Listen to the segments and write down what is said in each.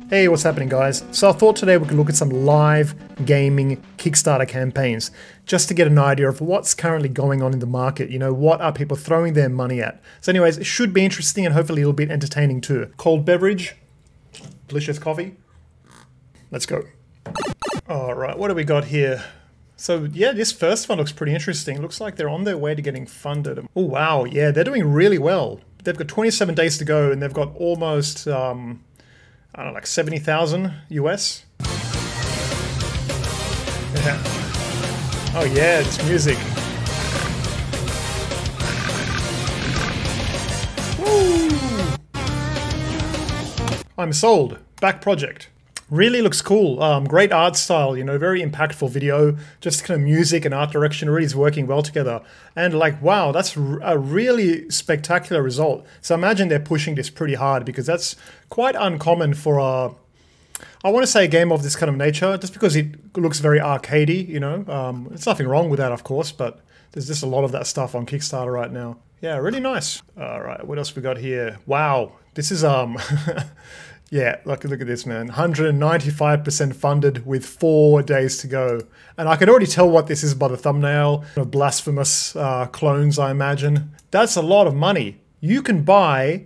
Hey, what's happening guys? So I thought today we could look at some live gaming Kickstarter campaigns just to get an idea of what's currently going on in the market. You know, what are people throwing their money at? So anyways, it should be interesting and hopefully a little bit entertaining too. Cold beverage, delicious coffee. Let's go. All right, what do we got here? So yeah, this first one looks pretty interesting. Looks like they're on their way to getting funded. Oh wow, yeah, they're doing really well. They've got 27 days to go and they've got almost, I don't know, like 70,000 US. Yeah. Oh yeah, it's music. Woo! I'm sold. Back project. Really looks cool. Great art style, you know, very impactful video. Just kind of music and art direction really is working well together. And like, wow, that's a really spectacular result. So imagine they're pushing this pretty hard because that's quite uncommon for I want to say a game of this kind of nature, just because it looks very arcadey, you know. There's nothing wrong with that, of course, but there's just a lot of that stuff on Kickstarter right now. Yeah, really nice. All right, what else we got here? Wow, this is yeah, look at this, man. 195% funded with 4 days to go. And I can already tell what this is by the thumbnail. Blasphemous clones, I imagine. That's a lot of money. You can buy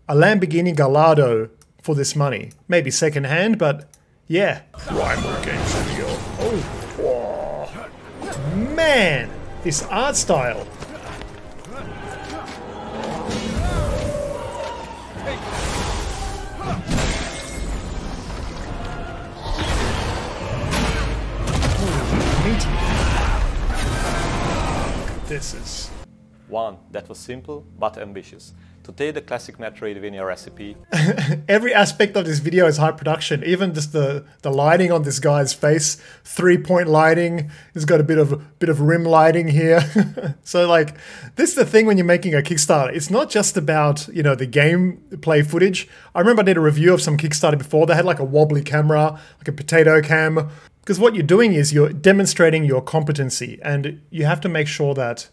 a Lamborghini Gallardo for this money. Maybe secondhand, but yeah. Primal Game Studio. Oh, man, this art style. This is one that was simple but ambitious. To take the classic Metroidvania recipe. Every aspect of this video is high production. Even just the lighting on this guy's face, 3-point lighting. He's got a bit of rim lighting here. So like, this is the thing when you're making a Kickstarter. It's not just about, you know, the gameplay footage. I remember I did a review of some Kickstarter before. They had like a wobbly camera, like a potato cam. Because what you're doing is you're demonstrating your competency, and you have to make sure that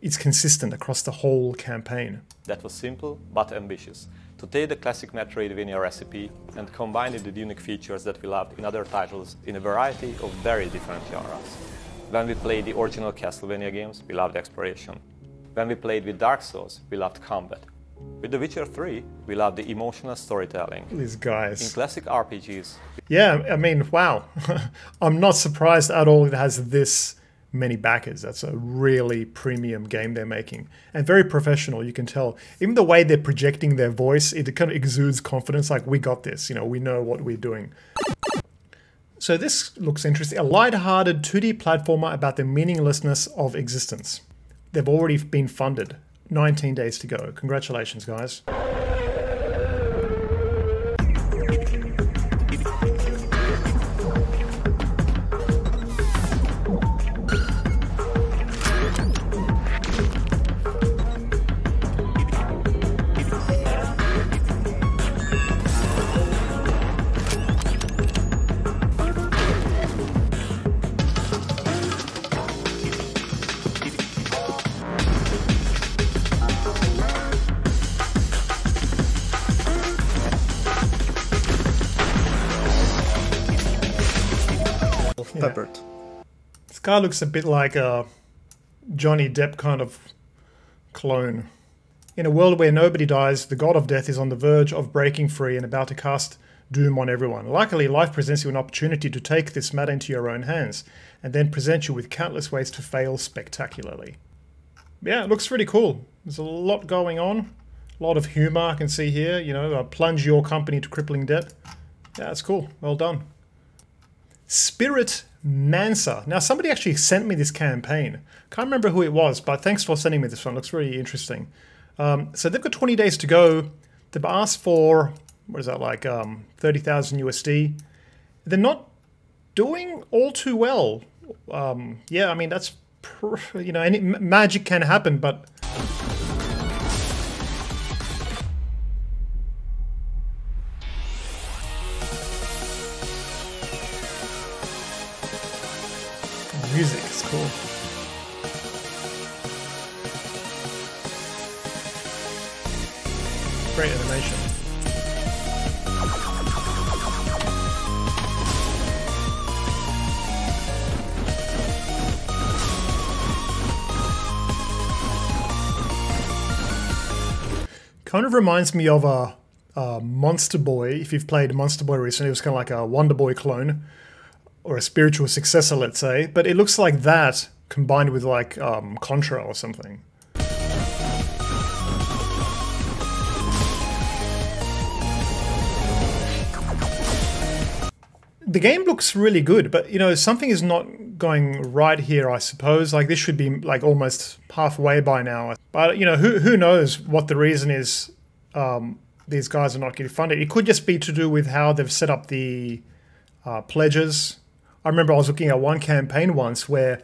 it's consistent across the whole campaign. That was simple but ambitious. To take the classic Metroidvania recipe and combine it with unique features that we loved in other titles in a variety of very different genres. When we played the original Castlevania games, we loved exploration. When we played with Dark Souls, we loved combat. With The Witcher 3, we loved the emotional storytelling. These guys. In classic RPGs. Yeah, I mean, wow. I'm not surprised at all it has this many backers. That's a really premium game they're making. And very professional, you can tell. Even the way they're projecting their voice, it kind of exudes confidence, like, we got this, you know, we know what we're doing. So this looks interesting. A light-hearted 2D platformer about the meaninglessness of existence. They've already been funded. 19 days to go. Congratulations, guys. Peppered. This guy looks a bit like a Johnny Depp kind of clone. In a world where nobody dies, the god of death is on the verge of breaking free and about to cast doom on everyone. Luckily, life presents you an opportunity to take this matter into your own hands and then present you with countless ways to fail spectacularly. Yeah, it looks really cool. There's a lot going on. A lot of humor I can see here. You know, plunge your company to crippling debt. Yeah, it's cool. Well done. Spirit Mancer. Now, somebody actually sent me this campaign. Can't remember who it was, but thanks for sending me this one. Looks really interesting. So they've got 20 days to go. They've asked for, what is that, like 30,000 USD. They're not doing all too well. Yeah, I mean, that's, you know, any magic can happen, but... music is cool. Great animation. Kind of reminds me of a Monster Boy. If you've played Monster Boy recently, it was kind of like a Wonder Boy clone, or a spiritual successor, let's say. But it looks like that combined with like Contra or something. The game looks really good, but you know, something is not going right here, I suppose. Like this should be like almost halfway by now. But you know, who knows what the reason is these guys are not getting funded. It could just be to do with how they've set up the pledges. I remember I was looking at one campaign once where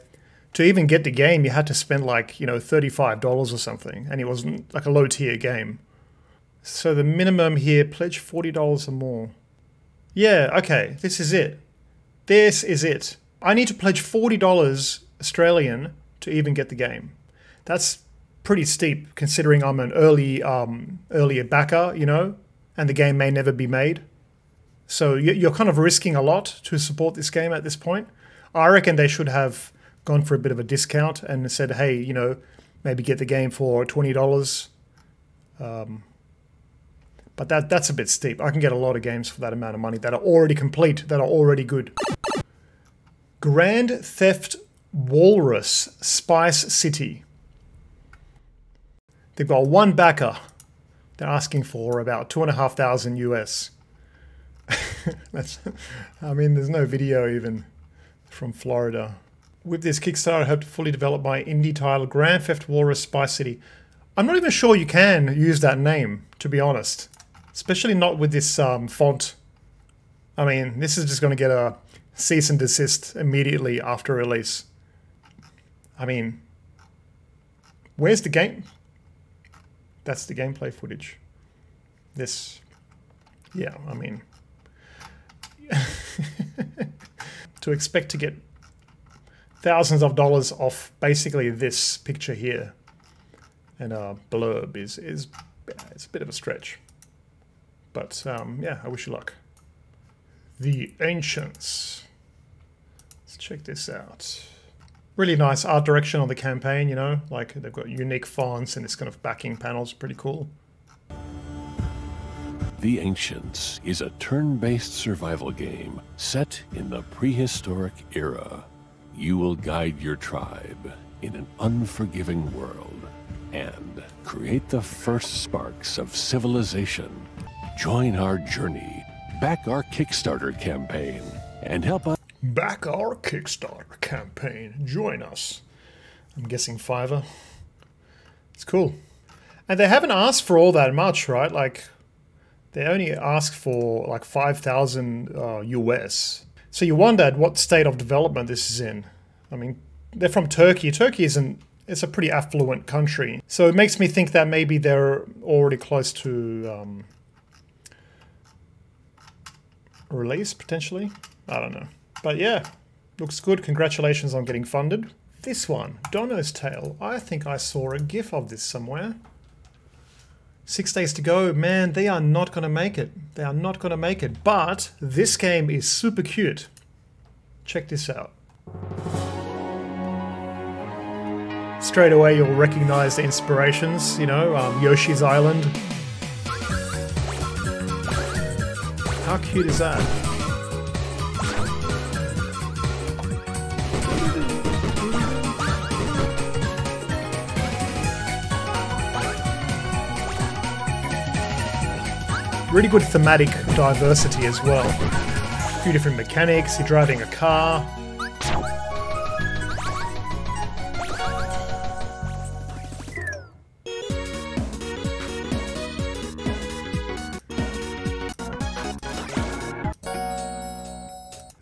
to even get the game, you had to spend like, you know, $35 or something. And it wasn't like a low tier game. So the minimum here, pledge $40 or more. Yeah, okay, this is it. This is it. I need to pledge $40 Australian to even get the game. That's pretty steep considering I'm an earlier backer, you know, and the game may never be made. So you're kind of risking a lot to support this game at this point. I reckon they should have gone for a bit of a discount and said, hey, you know, maybe get the game for $20. But that's a bit steep. I can get a lot of games for that amount of money that are already complete, that are already good. Grand Theft Walrus Spice City. They've got one backer. They're asking for about $2,500 US. I mean, there's no video even from Florida. With this Kickstarter, I hope to fully develop my indie title, Grand Theft Walrus Spice City. I'm not even sure you can use that name, to be honest. Especially not with this font. I mean, this is just going to get a cease and desist immediately after release. I mean, where's the game? That's the gameplay footage. This, yeah, I mean, to expect to get thousands of dollars off basically this picture here and a blurb is it's a bit of a stretch. But yeah, I wish you luck. The Ancients. Let's check this out. Really nice art direction on the campaign, you know, like they've got unique fonts and this kind of backing panels, pretty cool. The Ancients is a turn-based survival game set in the prehistoric era. You will guide your tribe in an unforgiving world and create the first sparks of civilization. Join our journey, back our Kickstarter campaign, and help us. Back our Kickstarter campaign. Join us. I'm guessing $5. It's cool. And they haven't asked for all that much, right? Like, they only asked for like 5,000 US. So you wondered what state of development this is in. I mean, they're from Turkey. Turkey it's a pretty affluent country. So it makes me think that maybe they're already close to release, potentially. I don't know. But yeah, looks good. Congratulations on getting funded. This one, Dono's Tale. I think I saw a GIF of this somewhere. 6 days to go. Man, they are not going to make it. They are not going to make it. But this game is super cute. Check this out. Straight away, you'll recognize the inspirations, you know, Yoshi's Island. How cute is that? Really good thematic diversity as well. A few different mechanics, you're driving a car.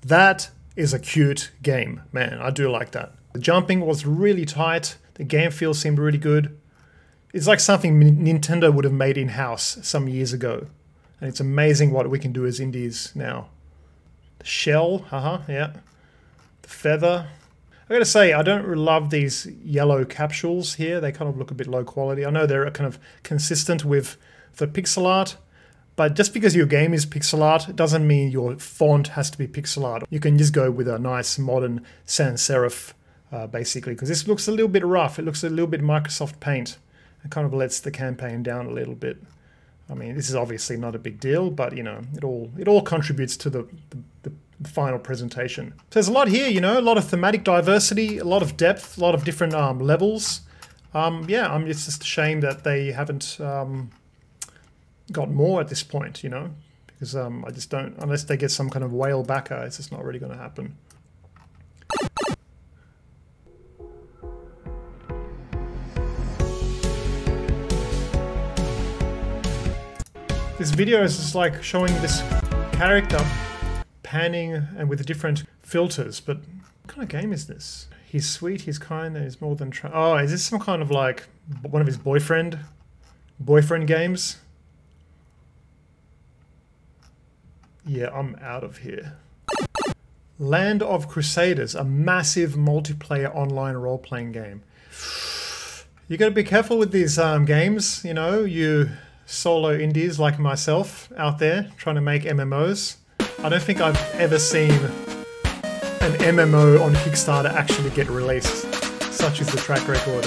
That is a cute game, man. I do like that. The jumping was really tight. The game feel seemed really good. It's like something Nintendo would have made in-house some years ago. And it's amazing what we can do as indies now. The shell, yeah. The feather. I gotta say, I don't love these yellow capsules here. They kind of look a bit low quality. I know they're kind of consistent with the pixel art, but just because your game is pixel art doesn't mean your font has to be pixel art. You can just go with a nice modern sans serif, basically, because this looks a little bit rough. It looks a little bit Microsoft Paint. It kind of lets the campaign down a little bit. I mean, this is obviously not a big deal, but you know, it all contributes to the final presentation. So there's a lot here, you know, a lot of thematic diversity, a lot of depth, a lot of different levels. Yeah, it's just a shame that they haven't got more at this point, you know, because I just don't, unless they get some kind of whale backer, it's just not really going to happen. This video is just like showing this character panning and with different filters, but what kind of game is this? He's sweet, he's kind, and he's more than oh, is this some kind of like one of his boyfriend games? Yeah, I'm out of here. Land of Crusaders, a massive multiplayer online role-playing game. You gotta be careful with these games, you know, you solo indies like myself out there trying to make MMOs. I don't think I've ever seen an MMO on Kickstarter actually get released. Such is the track record.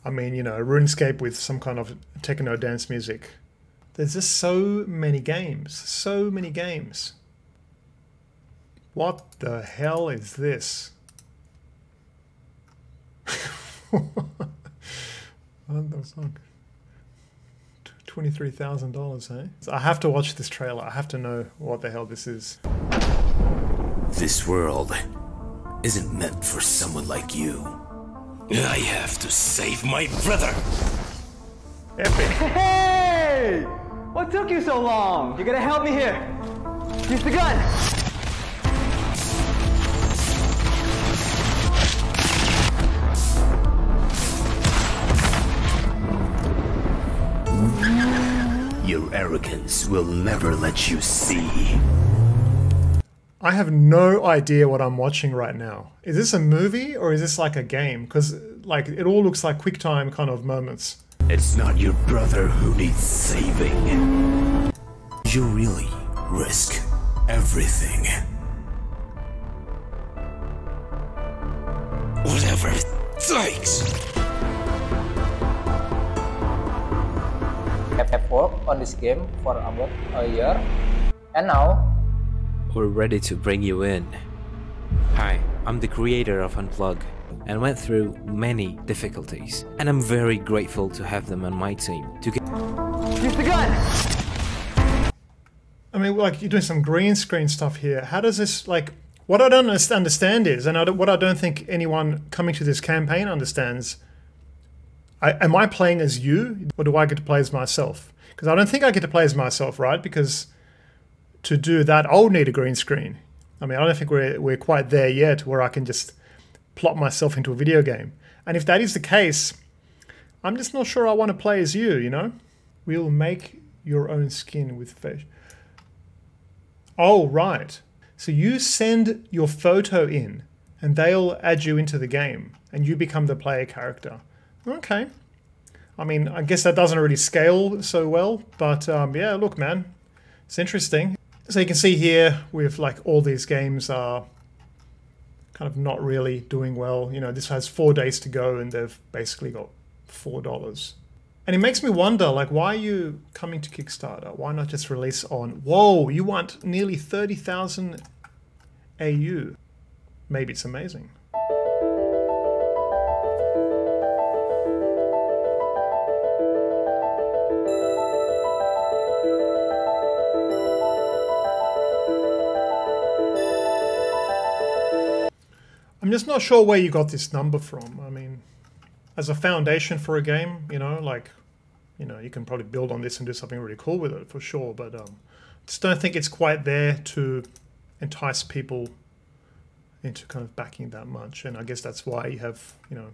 I mean, you know, RuneScape with some kind of techno dance music. There's just so many games. So many games. What the hell is this? $23,000, eh? I have to watch this trailer. I have to know what the hell this is. This world isn't meant for someone like you. I have to save my brother. Epic. Hey! What took you so long? You gotta help me here. Use the gun. Your arrogance will never let you see. I have no idea what I'm watching right now. Is this a movie or is this like a game? Because like it all looks like QuickTime kind of moments. It's not your brother who needs saving. You really risk everything. Whatever it takes. I've worked on this game for about a year, and now we're ready to bring you in. Hi, I'm the creator of Unplug and went through many difficulties, and I'm very grateful to have them on my team to get. Use the gun! I mean, like you're doing some green screen stuff here. How does this, like, what I don't understand is, and what I don't think anyone coming to this campaign understands, am I playing as you, or do I get to play as myself? Because I don't think I get to play as myself, right? Because to do that, I'll need a green screen. I mean, I don't think we're quite there yet where I can just plot myself into a video game. And if that is the case, I'm just not sure I want to play as you know? We'll make your own skin with F.A.T.E. Oh, right. So you send your photo in, and they'll add you into the game, and you become the player character. Okay. I mean, I guess that doesn't really scale so well, but yeah, look, man, it's interesting. So you can see here, with like all these games are kind of not really doing well. You know, this has 4 days to go, and they've basically got $4. And it makes me wonder, like, why are you coming to Kickstarter? Why not just release on? Whoa, you want nearly 30,000 AU. Maybe it's amazing. I'm just not sure where you got this number from. I mean, as a foundation for a game, you know, like, you know, you can probably build on this and do something really cool with it for sure, but just don't think it's quite there to entice people into kind of backing that much. And I guess that's why you have, you know,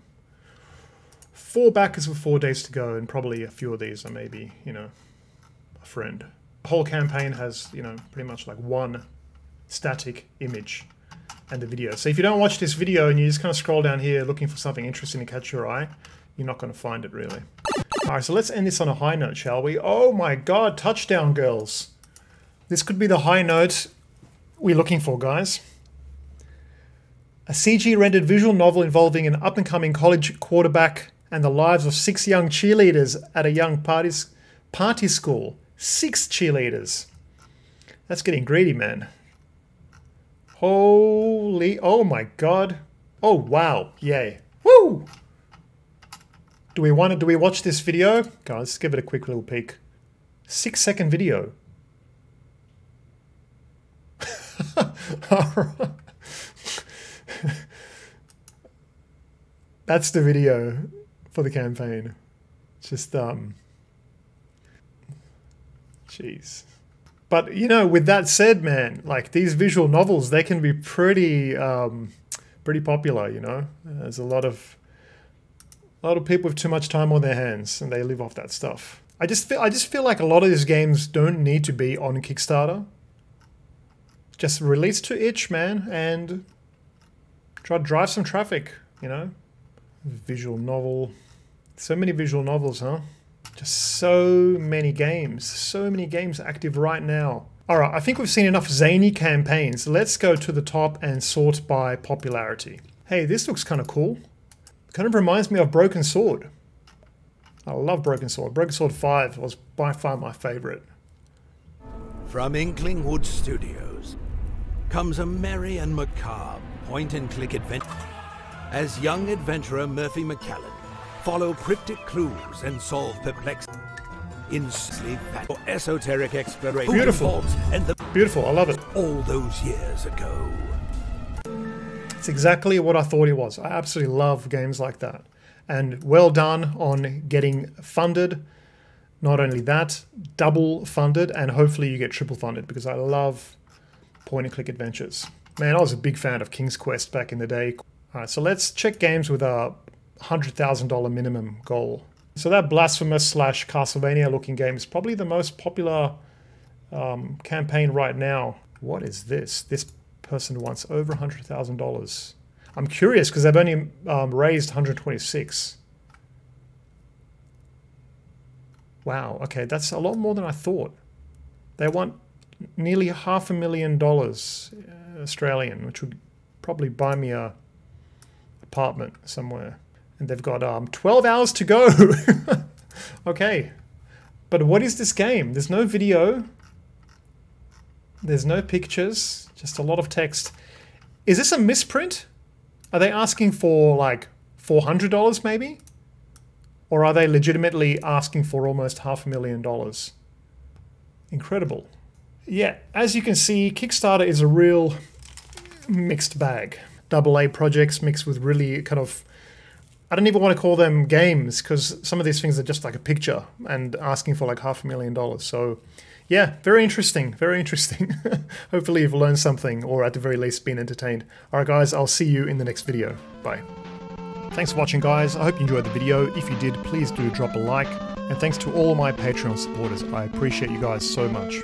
4 backers with 4 days to go, and probably a few of these are maybe, you know, a friend. The whole campaign has, you know, pretty much like one static image and the video. So if you don't watch this video and you just kind of scroll down here looking for something interesting to catch your eye, you're not going to find it really. All right, so let's end this on a high note, shall we? Oh my God, touchdown girls. This could be the high note we're looking for, guys. A CG-rendered visual novel involving an up-and-coming college quarterback and the lives of 6 young cheerleaders at a young party school. 6 cheerleaders. That's getting greedy, man. Holy, oh my god. Oh wow, yay. Woo! Do we watch this video? Guys, let's give it a quick little peek. 6-second video. That's the video for the campaign. Just jeez. But you know, with that said, man, like these visual novels, they can be pretty pretty popular, you know. There's a lot of people with too much time on their hands and they live off that stuff. I just feel like a lot of these games don't need to be on Kickstarter. Just release to itch, man, and try to drive some traffic, you know. Visual novel. So many visual novels, huh? Just so many games active right now. All right, I think we've seen enough zany campaigns. Let's go to the top and sort by popularity. Hey, this looks kind of cool. Kind of reminds me of Broken Sword. I love Broken Sword. Broken Sword 5 was by far my favorite. From Inklingwood Studios comes a merry and macabre point-and-click adventure. As young adventurer Murphy McCallan follow cryptic clues and solve perplexing, instantly or esoteric exploration. Beautiful. And the beautiful, I love it. All those years ago. It's exactly what I thought it was. I absolutely love games like that. And well done on getting funded. Not only that, double funded, and hopefully you get triple funded, because I love point-and-click adventures. Man, I was a big fan of King's Quest back in the day. All right, so let's check games with a $100,000 minimum goal. So that blasphemous / Castlevania looking game is probably the most popular campaign right now. What is this? This person wants over $100,000. I'm curious because they've only raised 126. Wow, okay, that's a lot more than I thought. They want nearly $500,000 Australian, which would probably buy me a apartment somewhere. And they've got 12 hours to go. Okay, but what is this game? There's no video. There's no pictures, just a lot of text. Is this a misprint? Are they asking for like $400 maybe? Or are they legitimately asking for almost $500,000? Incredible. Yeah, as you can see, Kickstarter is a real mixed bag. AA projects mixed with really kind of, I don't even want to call them games, because some of these things are just like a picture and asking for like $500,000. So yeah, very interesting, very interesting. Hopefully you've learned something, or at the very least been entertained. Alright guys, I'll see you in the next video. Bye. Thanks for watching guys, I hope you enjoyed the video. If you did, please do drop a like. And thanks to all my Patreon supporters, I appreciate you guys so much.